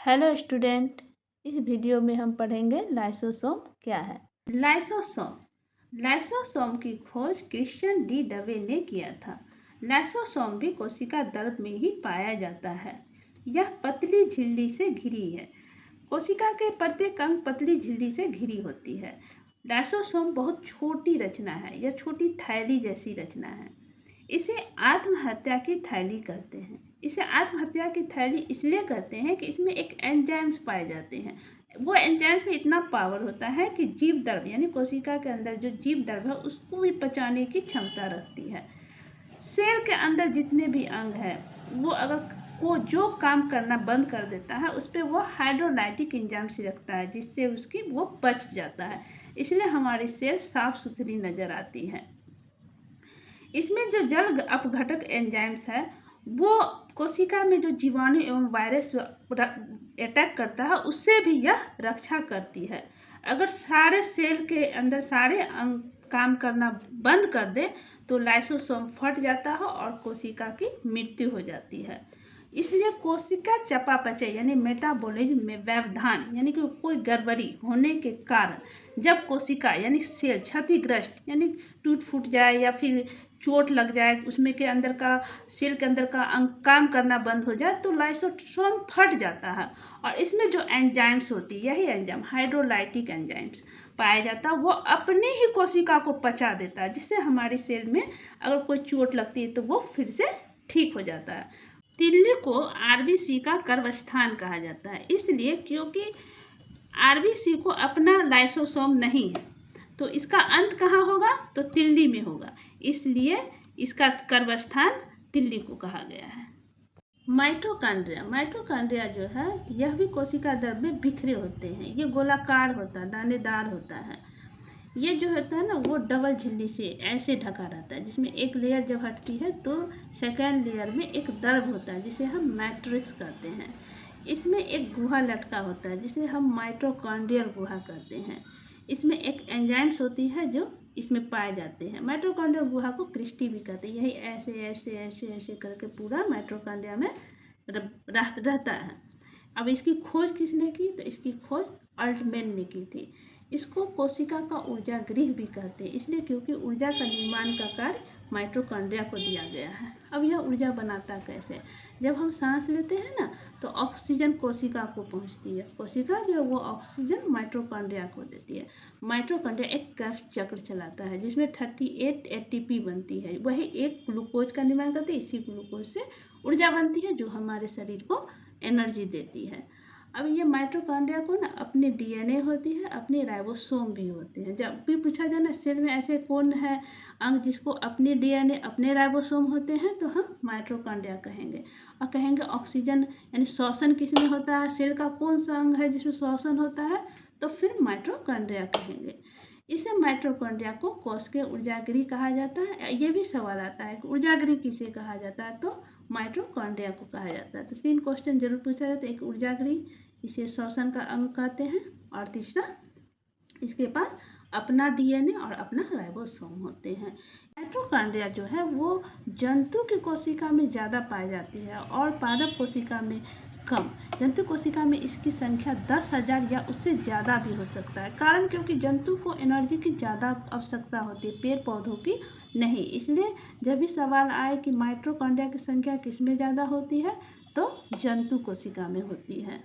Hello student, इस video में हम पढ़ेंगे लाइसोसोम क्या है। लाइसोसोम की खोज क्रिश्चियन डी डवे ने किया था। लाइसोसोम भी कोशिका द्रव में ही पाया जाता है। यह पतली झिल्ली से घिरी है। कोशिका के प्रत्येक अंग पतली झिल्ली से घिरी होती है। लाइसोसोम बहुत छोटी रचना है। यह छोटी थैली जैसी रचना है। इसे आत्महत्या की थैली कहते हैं। इसे आत्महत्या की थैली इसलिए कहते हैं कि इसमें एक एंजाइम्स पाए जाते हैं। वो एंजाइम्स में इतना पावर होता है कि जीव द्रव यानी कोशिका के अंदर जो जीव द्रव है उसको भी पचाने की क्षमता रखती है। सेल के अंदर जितने भी अंग हैं वो अगर वो जो काम करना बंद कर देता है उस पर वो हाइड्रोलाइटिक एंजाइम्स रखता है, जिससे उसकी वो पच जाता है। इसलिए हमारी सेल साफ सुथरी नज़र आती है। इसमें जो जल अपघटक एंजाइम्स है वो कोशिका में जो जीवाणु एवं वायरस अटैक करता है उससे भी यह रक्षा करती है। अगर सारे सेल के अंदर सारे अंग काम करना बंद कर दे तो लाइसोसोम फट जाता है और कोशिका की मृत्यु हो जाती है। इसलिए कोशिका चयापचय यानी मेटाबॉलिज्म में व्यवधान यानी कि कोई गड़बड़ी होने के कारण जब कोशिका यानी सेल क्षतिग्रस्त यानी टूट फूट जाए या फिर चोट लग जाए, उसमें के अंदर का सेल के अंदर का अंग काम करना बंद हो जाए तो लाइसोसोम फट जाता है। और इसमें जो एंजाइम्स होती है यही एंजाइम हाइड्रोलाइटिक एंजाइम्स पाया जाता है, वो अपनी ही कोशिका को पचा देता है, जिससे हमारी सेल में अगर कोई चोट लगती है तो वो फिर से ठीक हो जाता है। तिल्ली को आरबीसी का गर्भस्थान कहा जाता है, इसलिए क्योंकि आरबीसी को अपना लाइसोसोम नहीं है तो इसका अंत कहाँ होगा तो तिल्ली में होगा, इसलिए इसका गर्भस्थान तिल्ली को कहा गया है। माइटोकॉन्ड्रिया जो है यह भी कोशिका द्रव में बिखरे होते हैं। ये गोलाकार होता है, दानेदार होता है। ये जो होता है ना वो डबल झिल्ली से ऐसे ढका रहता है, जिसमें एक लेयर जब हटती है तो सेकेंड लेयर में एक द्रव होता है जिसे हम मैट्रिक्स कहते हैं। इसमें एक गुहा लटका होता है जिसे हम माइटोकॉन्ड्रियल गुहा कहते हैं। इसमें एक एंजाइम्स होती है जो इसमें पाए जाते हैं। माइटोकॉन्ड्रियल गुहा को क्रिस्टी भी कहते हैं। यही ऐसे ऐसे ऐसे ऐसे करके पूरा माइटोकॉन्ड्रिया में रहता है। अब इसकी खोज किसने की तो इसकी खोज अल्टमैन ने की थी। इसको कोशिका का ऊर्जा गृह भी कहते हैं, इसलिए क्योंकि ऊर्जा का निर्माण का कार्य माइटोकॉन्ड्रिया को दिया गया है। अब यह ऊर्जा बनाता कैसे, जब हम सांस लेते हैं ना तो ऑक्सीजन कोशिका को पहुंचती है। कोशिका जो है वो ऑक्सीजन माइटोकॉन्ड्रिया को देती है। माइटोकॉन्ड्रिया एक क्रैफ्ट चक्र चलाता है जिसमें 38 एटीपी बनती है। वही एक ग्लूकोज का निर्माण करती है। इसी ग्लूकोज से ऊर्जा बनती है जो हमारे शरीर को एनर्जी देती है। अब ये माइटोकॉन्ड्रिया को ना अपने डीएनए होती है, अपने राइबोसोम भी होते हैं। जब भी पूछा जाए ना सेल में ऐसे कौन है अंग जिसको अपने डीएनए अपने राइबोसोम होते हैं तो हम माइटोकॉन्ड्रिया कहेंगे। और कहेंगे ऑक्सीजन यानी श्वसन किस में होता है, सेल का कौन सा अंग है जिसमें श्वसन होता है तो फिर माइटोकॉन्ड्रिया कहेंगे। इसे माइटोकॉन्ड्रिया को कोश के ऊर्जागृह कहा जाता है। ये भी सवाल आता है कि ऊर्जागृह किसे कहा जाता है तो माइटोकॉन्ड्रिया को कहा जाता है। तो 3 क्वेश्चन जरूर पूछा जाता है। एक ऊर्जागृह, इसे श्वसन का अंग कहते हैं, और तीसरा इसके पास अपना डीएनए और अपना राइबोसोम होते हैं। माइटोकॉन्ड्रिया जो है वो जंतु की कोशिका में ज़्यादा पाई जाती है और पादप कोशिका में कम। जंतु कोशिका में इसकी संख्या 10,000 या उससे ज़्यादा भी हो सकता है। कारण क्योंकि जंतु को एनर्जी की ज़्यादा आवश्यकता होती है, पेड़ पौधों की नहीं। इसलिए जब भी सवाल आए कि माइटोकॉन्ड्रिया की संख्या किस में ज़्यादा होती है तो जंतु कोशिका में होती है।